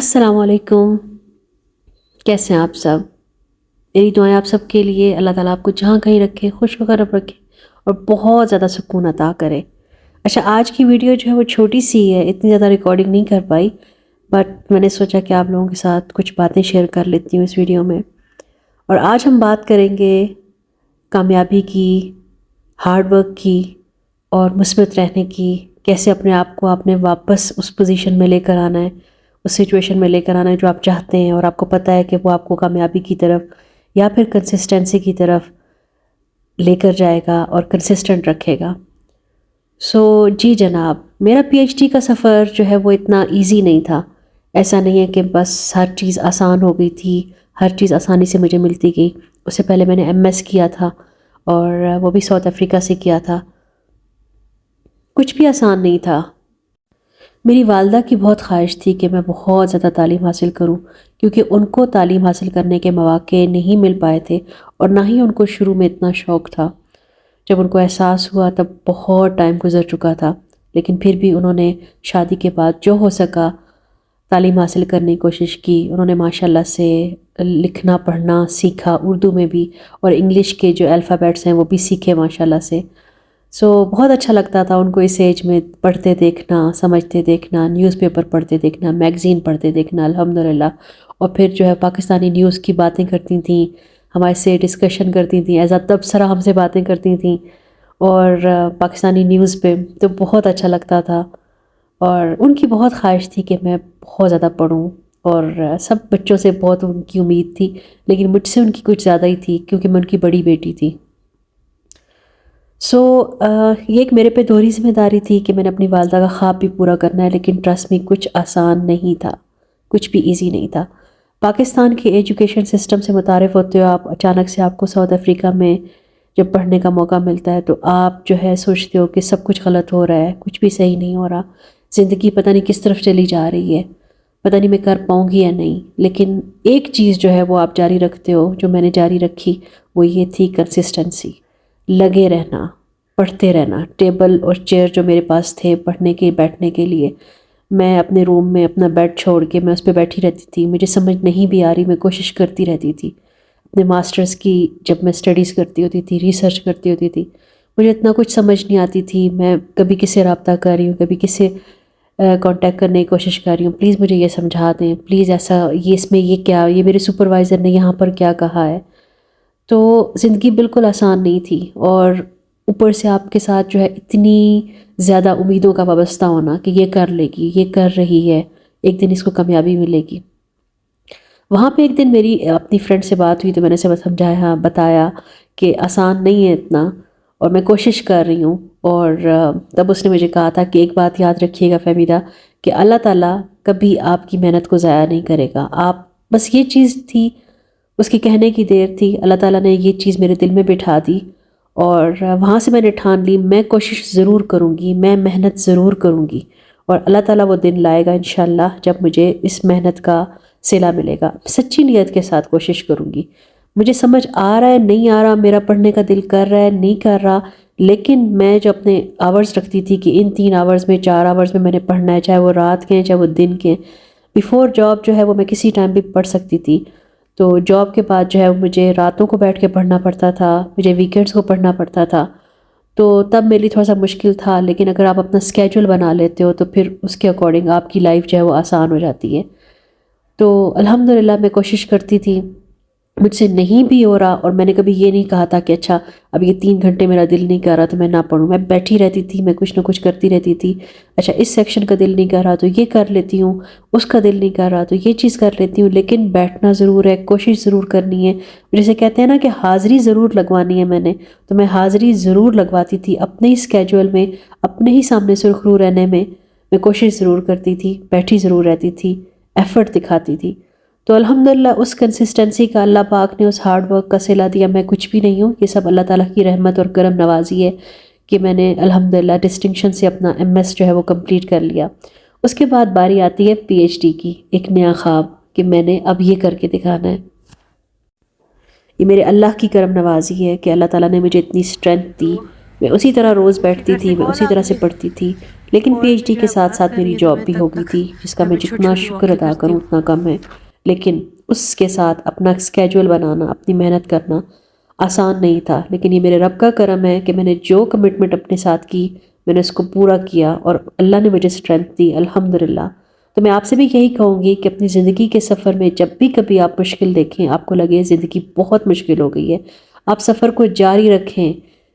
السلام علیکم، کیسے ہیں آپ سب؟ میری دعائیں آپ سب کے لیے، اللہ تعالیٰ آپ کو جہاں کہیں رکھے، خوش و خراب رکھے اور بہت زیادہ سکون عطا کرے۔ اچھا، آج کی ویڈیو جو ہے وہ چھوٹی سی ہے، اتنی زیادہ ریکارڈنگ نہیں کر پائی، بٹ میں نے سوچا کہ آپ لوگوں کے ساتھ کچھ باتیں شیئر کر لیتی ہوں اس ویڈیو میں۔ اور آج ہم بات کریں گے کامیابی کی، ہارڈ ورک کی اور مثبت رہنے کی، کیسے اپنے آپ کو آپ نے واپس اس پوزیشن میں لے کر آنا ہے، اس سچویشن میں لے کر آنا ہے جو آپ چاہتے ہیں اور آپ کو پتہ ہے کہ وہ آپ کو کامیابی کی طرف یا پھر کنسسٹنسی کی طرف لے کر جائے گا اور کنسسٹنٹ رکھے گا۔ جی جناب، میرا پی ایچ ڈی کا سفر جو ہے وہ اتنا ایزی نہیں تھا۔ ایسا نہیں ہے کہ بس ہر چیز آسان ہو گئی تھی، ہر چیز آسانی سے مجھے ملتی گئی۔ اس سے پہلے میں نے ایم ایس کیا تھا اور وہ بھی ساؤتھ افریقہ سے کیا تھا۔ کچھ بھی آسان نہیں تھا۔ میری والدہ کی بہت خواہش تھی کہ میں بہت زیادہ تعلیم حاصل کروں، کیونکہ ان کو تعلیم حاصل کرنے کے مواقع نہیں مل پائے تھے اور نہ ہی ان کو شروع میں اتنا شوق تھا۔ جب ان کو احساس ہوا تب بہت ٹائم گزر چکا تھا، لیکن پھر بھی انہوں نے شادی کے بعد جو ہو سکا تعلیم حاصل کرنے کی کوشش کی۔ انہوں نے ماشاءاللہ سے لکھنا پڑھنا سیکھا، اردو میں بھی، اور انگلش کے جو الفابیٹس ہیں وہ بھی سیکھے ماشاءاللہ سے۔ بہت اچھا لگتا تھا ان کو اس ایج میں پڑھتے دیکھنا، سمجھتے دیکھنا، نیوز پیپر پڑھتے دیکھنا، میگزین پڑھتے دیکھنا الحمدللہ۔ اور پھر جو ہے پاکستانی نیوز کی باتیں کرتی تھیں، ہمارے سے ڈسکشن کرتی تھیں، ایز اے تبصرہ ہم سے باتیں کرتی تھیں اور پاکستانی نیوز پہ، تو بہت اچھا لگتا تھا۔ اور ان کی بہت خواہش تھی کہ میں بہت زیادہ پڑھوں، اور سب بچوں سے بہت ان کی امید تھی، لیکن مجھ سے ان کی کچھ زیادہ ہی تھی کیونکہ میں ان کی بڑی بیٹی تھی۔ یہ ایک میرے پہ دوہری ذمہ داری تھی کہ میں نے اپنی والدہ کا خواب بھی پورا کرنا ہے، لیکن ٹرسٹ می کچھ آسان نہیں تھا، کچھ بھی ایزی نہیں تھا۔ پاکستان کے ایجوکیشن سسٹم سے متعارف ہوتے ہو آپ، اچانک سے آپ کو ساؤتھ افریقہ میں جب پڑھنے کا موقع ملتا ہے تو آپ جو ہے سوچتے ہو کہ سب کچھ غلط ہو رہا ہے، کچھ بھی صحیح نہیں ہو رہا، زندگی پتہ نہیں کس طرف چلی جا رہی ہے، پتہ نہیں میں کر پاؤں گی یا نہیں۔ لیکن ایک چیز جو ہے وہ آپ جاری رکھتے ہو، جو میں نے جاری رکھی، وہ یہ تھی کنسسٹنسی، لگے رہنا، پڑھتے رہنا۔ ٹیبل اور چیئر جو میرے پاس تھے پڑھنے کے بیٹھنے کے لیے، میں اپنے روم میں اپنا بیڈ چھوڑ کے میں اس پہ بیٹھی رہتی تھی۔ مجھے سمجھ نہیں بھی آ رہی، میں کوشش کرتی رہتی تھی۔ اپنے ماسٹرز کی جب میں اسٹڈیز کرتی ہوتی تھی، ریسرچ کرتی ہوتی تھی، مجھے اتنا کچھ سمجھ نہیں آتی تھی۔ میں کبھی کس سے رابطہ کر رہی ہوں، کبھی کس سے کانٹیکٹ کرنے کی کوشش کر رہی ہوں، پلیز مجھے یہ سمجھا دیں، پلیز ایسا، یہ اس میں یہ کیا، یہ میرے سپروائزر نے یہاں پر کیا کہا ہے۔ تو زندگی بالکل آسان نہیں تھی، اور اوپر سے آپ کے ساتھ جو ہے اتنی زیادہ امیدوں کا وابستہ ہونا کہ یہ کر لے گی، یہ کر رہی ہے، ایک دن اس کو کامیابی ملے گی۔ وہاں پہ ایک دن میری اپنی فرینڈ سے بات ہوئی تو میں نے اسے سمجھایا، بتایا کہ آسان نہیں ہے اتنا، اور میں کوشش کر رہی ہوں۔ اور تب اس نے مجھے کہا تھا کہ ایک بات یاد رکھیے گا فہمیدہ، کہ اللہ تعالیٰ کبھی آپ کی محنت کو ضائع نہیں کرے گا۔ آپ بس، یہ چیز تھی، اس کے کہنے کی دیر تھی، اللہ تعالیٰ نے یہ چیز میرے دل میں بٹھا دی، اور وہاں سے میں نے ٹھان لی میں کوشش ضرور کروں گی، میں محنت ضرور کروں گی، اور اللہ تعالیٰ وہ دن لائے گا انشاءاللہ جب مجھے اس محنت کا صلہ ملے گا۔ سچی نیت کے ساتھ کوشش کروں گی۔ مجھے سمجھ آ رہا ہے نہیں آ رہا، میرا پڑھنے کا دل کر رہا ہے نہیں کر رہا، لیکن میں جو اپنے آورز رکھتی تھی کہ ان 3 آورز میں، 4 آورز میں میں نے پڑھنا ہے، چاہے وہ رات کے ہیں چاہے وہ دن کے ہیں۔ بیفور جاب جو ہے وہ میں کسی ٹائم بھی پڑھ سکتی تھی، تو جاب کے بعد جو ہے مجھے راتوں کو بیٹھ کے پڑھنا پڑتا تھا، مجھے ویکینڈز کو پڑھنا پڑتا تھا، تو تب میرے لیے تھوڑا سا مشکل تھا۔ لیکن اگر آپ اپنا اسکیجول بنا لیتے ہو تو پھر اس کے اکارڈنگ آپ کی لائف جو ہے وہ آسان ہو جاتی ہے۔ تو الحمدللہ میں کوشش کرتی تھی، مجھ سے نہیں بھی ہو رہا، اور میں نے کبھی یہ نہیں کہا تھا کہ اچھا اب یہ 3 گھنٹے میرا دل نہیں کر رہا تو میں نہ پڑھوں۔ میں بیٹھی رہتی تھی، میں کچھ نہ کچھ کرتی رہتی تھی۔ اچھا اس سیکشن کا دل نہیں کر رہا تو یہ کر لیتی ہوں، اس کا دل نہیں کر رہا تو یہ چیز کر لیتی ہوں، لیکن بیٹھنا ضرور ہے، کوشش ضرور کرنی ہے۔ جیسے کہتے ہیں نا کہ حاضری ضرور لگوانی ہے، میں نے تو میں حاضری ضرور لگواتی تھی اپنے ہی اسکیجول میں، اپنے ہی سامنے سرخ رو رہنے میں کوشش ضرور کرتی تھی، بیٹھی ضرور رہتی تھی، ایفرٹ دکھاتی تھی۔ تو الحمدللہ اس کنسسٹنسی کا اللہ پاک نے، اس ہارڈ ورک کا صلہ دیا۔ میں کچھ بھی نہیں ہوں، یہ سب اللہ تعالیٰ کی رحمت اور کرم نوازی ہے کہ میں نے الحمدللہ ڈسٹنکشن سے اپنا ایم ایس جو ہے وہ کمپلیٹ کر لیا۔ اس کے بعد باری آتی ہے پی ایچ ڈی کی، ایک نیا خواب کہ میں نے اب یہ کر کے دکھانا ہے۔ یہ میرے اللہ کی کرم نوازی ہے کہ اللہ تعالیٰ نے مجھے اتنی اسٹرینتھ دی۔ میں اسی طرح روز بیٹھتی تھی، میں اسی طرح سے پڑھتی تھی، لیکن پی ایچ ڈی کے ساتھ ساتھ میری جاب بھی ہو گئی تھی، جس کا میں جتنا شکر ادا کروں اتنا کم ہے. لیکن اس کے ساتھ اپنا اسکیجول بنانا، اپنی محنت کرنا آسان نہیں تھا. لیکن یہ میرے رب کا کرم ہے کہ میں نے جو کمٹمنٹ اپنے ساتھ کی میں نے اس کو پورا کیا، اور اللہ نے مجھے اسٹرینتھ دی الحمدللہ. تو میں آپ سے بھی یہی کہوں گی کہ اپنی زندگی کے سفر میں جب بھی کبھی آپ مشکل دیکھیں، آپ کو لگے زندگی بہت مشکل ہو گئی ہے، آپ سفر کو جاری رکھیں،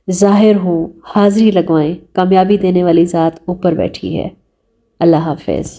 ظاہر ہوں، حاضری لگوائیں. کامیابی دینے والی ذات اوپر بیٹھی ہے. اللہ حافظ.